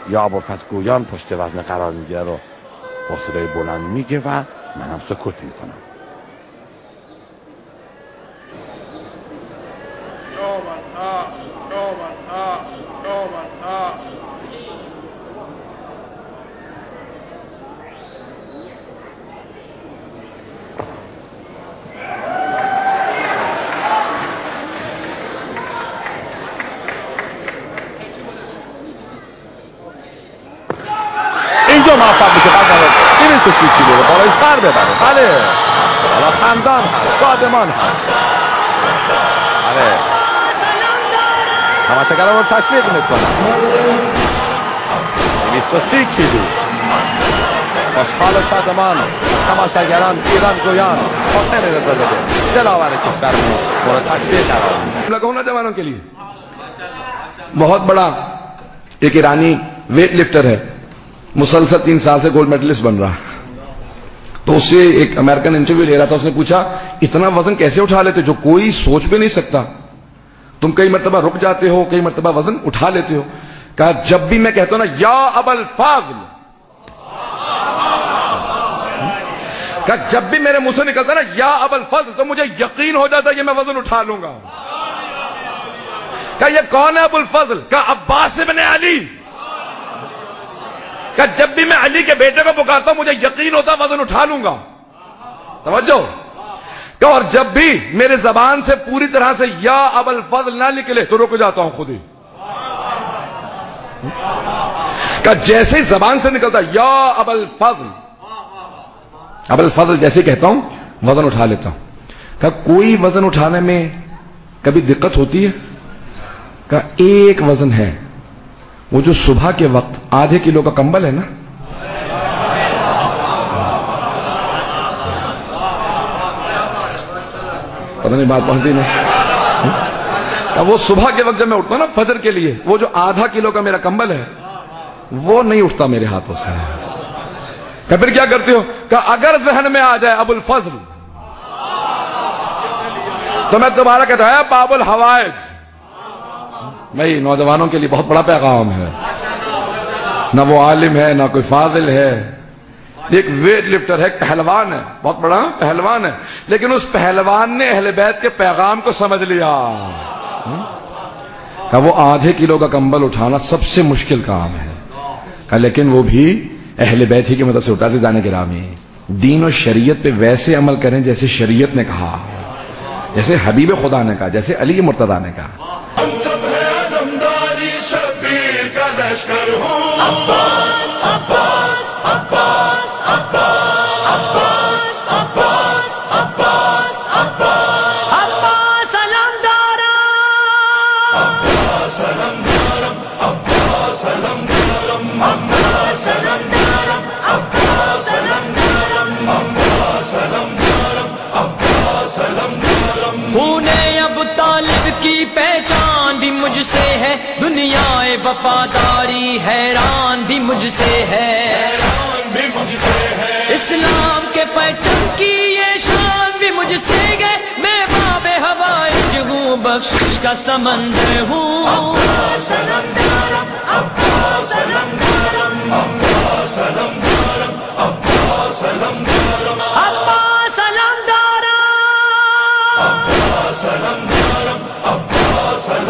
یا ابوالفضل گویان پشت وزن قرار میگیره رو با صدای بلند میگه و منم سکوت میکنم. اینجا موفق میشه قدر 230 کیلو رو بالای سر ببره. بله حالا خندان هست، شادمان هست. بله تماشاگران رو تشویق میکنن. 230 کیلو خوشحال و شادمان تماشاگران ایران گویان حسین رضازاده دلاور کشورمون مورد تشویق قرار میدن. لگاؤں نوجوانوں کے لیے بہت بڑا ایک ایرانی ویٹ لفٹر ہے، مسلسل 3 سال سے گولڈ میڈلسٹ بن رہا. تو اس سے ایک امریکن انٹرویو لے رہا تھا، اس نے پوچھا اتنا وزن کیسے اٹھا لیتے جو کوئی سوچ بھی نہیں سکتا، تم کئی مرتبہ رک جاتے ہو، کئی مرتبہ وزن اٹھا لیتے ہو. کہا جب بھی میں کہتا ہوں نا یا ابا الفاضل، کہا جب بھی میرے منہ سے نکلتا نا یا ابا الفاضل تو مجھے یقین ہو جاتا کہ میں وزن اٹھا لوں گا. کہا یہ کون ہے ابو الفضل؟ کہا عباس ابن علی. کہ جب بھی میں علی کے بیٹے کو پکارتا ہوں مجھے یقین ہوتا وزن اٹھا لوں گا. توجہ. کہ اور جب بھی میرے زبان سے پوری طرح سے یا ابا الفضل نہ نکلے تو رک جاتا ہوں خود ہی. کہ جیسے ہی زبان سے نکلتا یا ابا الفضل، ابا الفضل جیسے کہتا ہوں وزن اٹھا لیتا ہوں. کہ کوئی وزن اٹھانے میں کبھی دقت ہوتی ہے؟ کہ ایک وزن ہے، وہ جو صبح کے وقت ½ کلو کا کمبل ہے نا، پتہ نہیں بات پہنچی نہیں. وہ صبح کے وقت جب میں اٹھتا ہوں نا فجر کے لیے، وہ جو ½ کلو کا میرا کمبل ہے وہ نہیں اٹھتا میرے ہاتھوں سے. کہ پھر کیا کرتے ہو؟ کہ اگر ذہن میں آ جائے ابو الفضل تو میں دوبارہ کہتا ہے باب الحوائج. بھائی نوجوانوں کے لیے بہت بڑا پیغام ہے، نہ وہ عالم ہے نہ کوئی فاضل ہے، ایک ویٹ لفٹر ہے، ایک پہلوان ہے، بہت بڑا پہلوان ہے، لیکن اس پہلوان نے اہل بیت کے پیغام کو سمجھ لیا. کہ وہ ½ کلو کا کمبل اٹھانا سب سے مشکل کام ہے، کہ لیکن وہ بھی اہل بیت ہی کی مدد سے اٹھا. سے جانے گرامی دین و شریعت پہ ویسے عمل کریں جیسے شریعت نے کہا، جیسے حبیب خدا نے کہا، جیسے علی مرتضیٰ نے کہا. لشکر ہوں عباس عباس عباس عباس عباس عباس عباس عباس عباس علمدارا عباس علمدارا عباس علمدارا عباس علمدارا عباس علمدارا عباس علمدارا عباس علمدارا. خون ابو طالب کی پہچان بھی مجھ سے ہے، دنیا وفاداری حیران بھی مجھ سے ہے، حیران بھی مجھ سے ہے. اسلام کے پرچم کی یہ شان بھی مجھ سے گئے، میں باب ہوائج ہوں، بخشش کا سمندر ہوں. عباس علمدارا عباس علمدارا عباس علمدارا عباس علمدارا عباس علمدارا عباس علمدارا عباس علمدارا